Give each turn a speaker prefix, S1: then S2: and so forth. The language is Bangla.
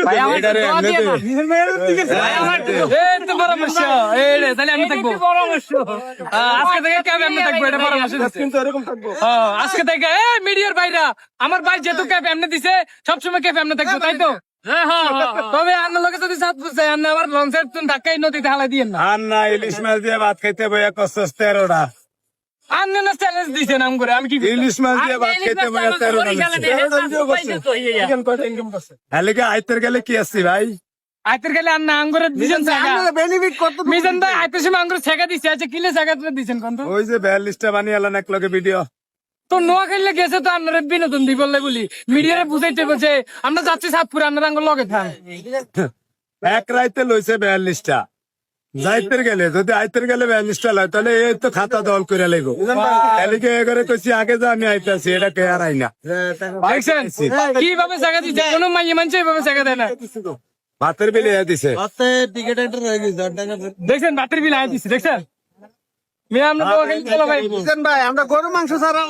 S1: ভাই আমার
S2: এটারে
S1: দোয়া
S2: এমনি
S1: দিয়ে
S2: দে।
S1: না। ভাই আমার এই তো পরামর্শ এই রে তাহলে আমি থাকবো পরামর্শ আজকে থেকে ক্যাব এমনি থাকবো এটা পরামর্শ দিচ্ছে।
S2: কিন্তু এরকম থাকবো।
S1: আজকে থেকে মিডিয়ার ভাইরা আমার ভাই যেহেতু ক্যাব এমনি দিছে সবসময় ক্যাব এমনি থাকবো তাই তো তবে আপনার লোকে যদি সাথ বুঝছে আমার লঞ্চের ধাক্কাই নদীতে হালাই দিয়ে না
S2: আর না ইলিশ মাছ দিয়ে ভাত খাইতে বইয়া কষ্ট 13টা।
S1: আপনি না চ্যালেঞ্জ দিয়েছেন নাম করে আমি কি করব?
S2: ইলিশ মাছ দিয়ে ভাত খাইতে বইয়া 13টা। হ্যাঁ লেগে আইতের গেলে কি আসছি ভাই?
S1: আইতের গেলে আর না আঙ্গুরে দিছেন জায়গা মিজান ভাই আইতের সময় আঙ্গুর ছেঁকা দিছে আচ্ছা কিলে ছেঁকা দিছেন কোন তো
S2: ওই যে 42টা বানিয়ে আলান এক লগে ভিডিও।
S1: তো নোয়া খেললে গেছে তো আপনার বিনোদন দি বললে বলি মিডিয়ারে বুঝাইতে বলছে আমরা যাচ্ছি সাতপুরে আপনার আঙ্গুর লগে থাক
S2: এক রাইতে লইছে 42টা। যাইতের গেলে যদি আইতের গেলে 42টা লয় তাহলে এই তো খাতা দল করে লাগবো। এলিকে এবারে কইছি আগে যা আমি আইতাছি এটা কে আর আই না।
S1: দেখছেন কিভাবে জায়গা দিচ্ছে কোনো মাইয়ে মানছে এইভাবে জায়গা দেয় না
S2: ভাতের বিলে দিছে।
S1: দেখছেন বাতির বিল আয় দিচ্ছে দেখছেন মেয়ে আমরা তো চলো ভাই
S3: ভাই আমরা গরু মাংস ছাড়া